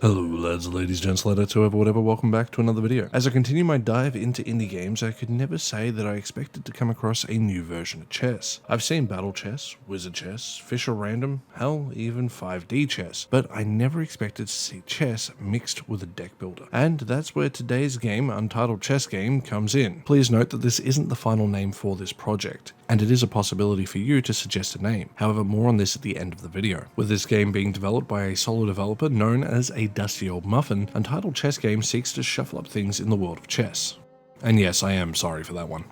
Hello lads, ladies, gents, ladetts, whoever, whatever, welcome back to another video. As I continue my dive into indie games, I could never say that I expected to come across a new version of chess. I've seen battle chess, wizard chess, Fisher random, hell, even 5D chess, but I never expected to see chess mixed with a deck builder. And that's where today's game, Untitled Chess Game, comes in. Please note that this isn't the final name for this project, and it is a possibility for you to suggest a name. However, more on this at the end of the video. With this game being developed by a solo developer known as ADustyOldMuffin, Untitled Chess Game seeks to shuffle up things in the world of chess. And yes, I am sorry for that one.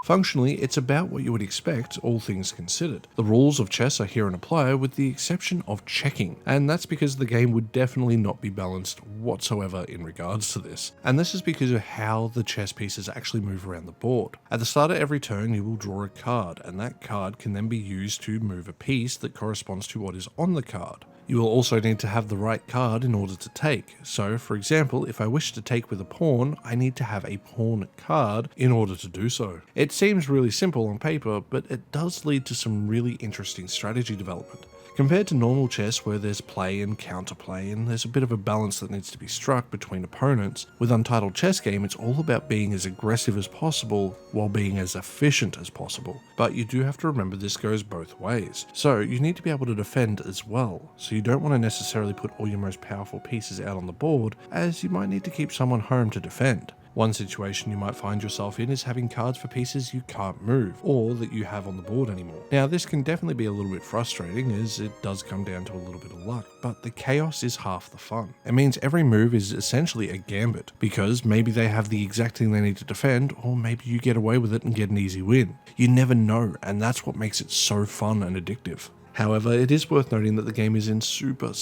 Functionally, it's about what you would expect, all things considered. The rules of chess are here and apply, with the exception of checking, and that's because the game would definitely not be balanced whatsoever in regards to this. And this is because of how the chess pieces actually move around the board. At the start of every turn, you will draw a card, and that card can then be used to move a piece that corresponds to what is on the card. You will also need to have the right card in order to take. So, for example, if I wish to take with a pawn, I need to have a pawn card in order to do so. It seems really simple on paper, but it does lead to some really interesting strategy development. Compared to normal chess where there's play and counterplay and there's a bit of a balance that needs to be struck between opponents, with Untitled Chess Game it's all about being as aggressive as possible while being as efficient as possible. But you do have to remember this goes both ways. So you need to be able to defend as well. So you don't want to necessarily put all your most powerful pieces out on the board, as you might need to keep someone home to defend. One situation you might find yourself in is having cards for pieces you can't move, or that you have on the board anymore. Now this can definitely be a little bit frustrating, as it does come down to a little bit of luck, but the chaos is half the fun. It means every move is essentially a gambit, because maybe they have the exact thing they need to defend, or maybe you get away with it and get an easy win. You never know, and that's what makes it so fun and addictive. However, it is worth noting that the game is in super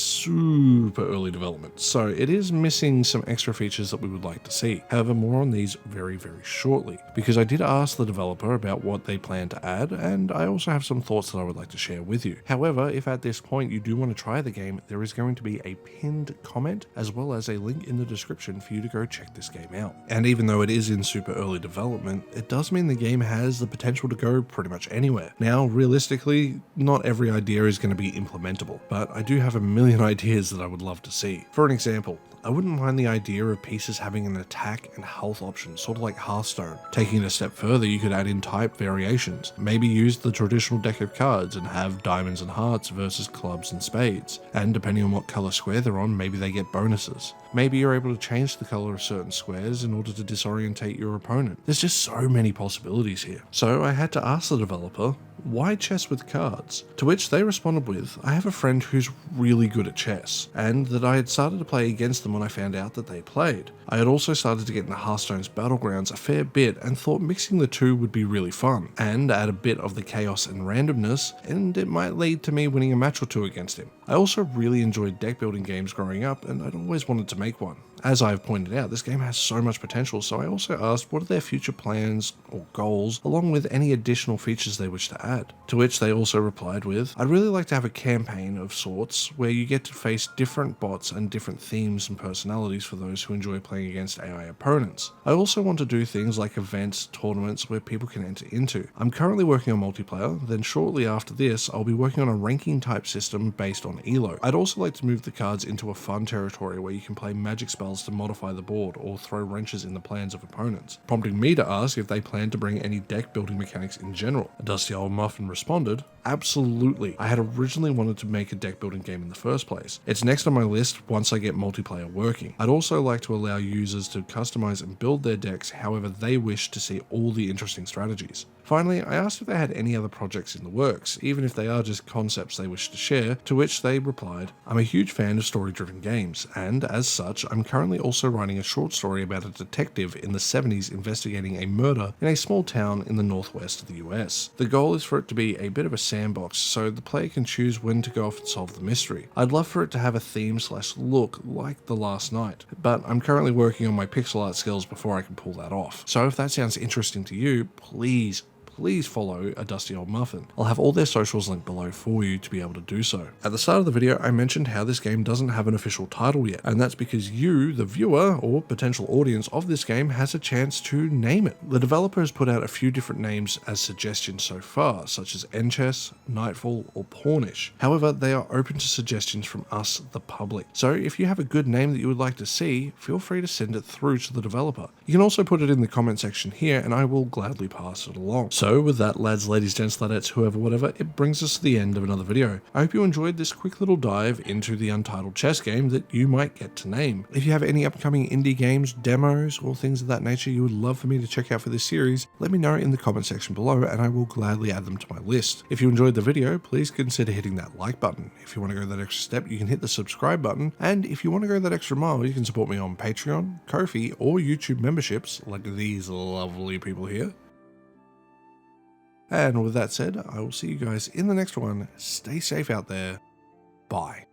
early development, so it is missing some extra features that we would like to see. However, more on these very shortly, because I did ask the developer about what they plan to add, and I also have some thoughts that I would like to share with you. However, if at this point you do want to try the game, there is going to be a pinned comment as well as a link in the description for you to go check this game out. And even though it is in super early development, it does mean the game has the potential to go pretty much anywhere. Now, realistically, not every idea is going to be implementable, but I do have a million ideas that I would love to see. For an example, I wouldn't mind the idea of pieces having an attack and health option, sort of like Hearthstone. Taking it a step further, you could add in type variations. Maybe use the traditional deck of cards and have diamonds and hearts versus clubs and spades. And depending on what color square they're on, maybe they get bonuses. Maybe you're able to change the color of certain squares in order to disorientate your opponent. There's just so many possibilities here. So I had to ask the developer, why chess with cards? To which they responded with, I have a friend who's really good at chess, and that I had started to play against them when I found out that they played. I had also started to get into Hearthstone's battlegrounds a fair bit and thought mixing the two would be really fun, and add a bit of the chaos and randomness, and it might lead to me winning a match or two against him. I also really enjoyed deck building games growing up, and I'd always wanted to make one. As I've pointed out, this game has so much potential, so I also asked what are their future plans or goals, along with any additional features they wish to add. To which they also replied with, I'd really like to have a campaign of sorts where you get to face different bots and different themes and personalities for those who enjoy playing against AI opponents. I also want to do things like events, tournaments where people can enter into. I'm currently working on multiplayer, then shortly after this I'll be working on a ranking type system based on ELO. I'd also like to move the cards into a fun territory where you can play magic spells to modify the board or throw wrenches in the plans of opponents, prompting me to ask if they plan to bring any deck building mechanics in general. ADustyOldMuffin responded, absolutely. I had originally wanted to make a deck building game in the first place. It's next on my list once I get multiplayer working. I'd also like to allow users to customize and build their decks however they wish to see all the interesting strategies. Finally, I asked if they had any other projects in the works, even if they are just concepts they wish to share, to which they replied, I'm a huge fan of story-driven games, and as such, I'm currently also writing a short story about a detective in the 70s investigating a murder in a small town in the northwest of the US. The goal is for it to be a bit of a sandbox, so the player can choose when to go off and solve the mystery. I'd love for it to have a theme/look like The Last Night, but I'm currently working on my pixel art skills before I can pull that off. So if that sounds interesting to you, please please follow ADustyOldMuffin. I'll have all their socials linked below for you to be able to do so. At the start of the video, I mentioned how this game doesn't have an official title yet, and that's because you, the viewer or potential audience of this game, has a chance to name it. The developer has put out a few different names as suggestions so far, such as Enchess, Nightfall, or Pornish. However, they are open to suggestions from us, the public. So if you have a good name that you would like to see, feel free to send it through to the developer. You can also put it in the comment section here and I will gladly pass it along. So with that, lads, ladies, gents, ladettes, whoever, whatever, it brings us to the end of another video. I hope you enjoyed this quick little dive into the Untitled chess game that you might get to name. If you have any upcoming indie games, demos, or things of that nature you would love for me to check out for this series, let me know in the comment section below and I will gladly add them to my list. If you enjoyed the video, please consider hitting that like button. If you want to go that extra step, you can hit the subscribe button, and if you want to go that extra mile, you can support me on Patreon, Ko-fi, or YouTube memberships like these lovely people here. And with that said, I will see you guys in the next one. Stay safe out there. Bye.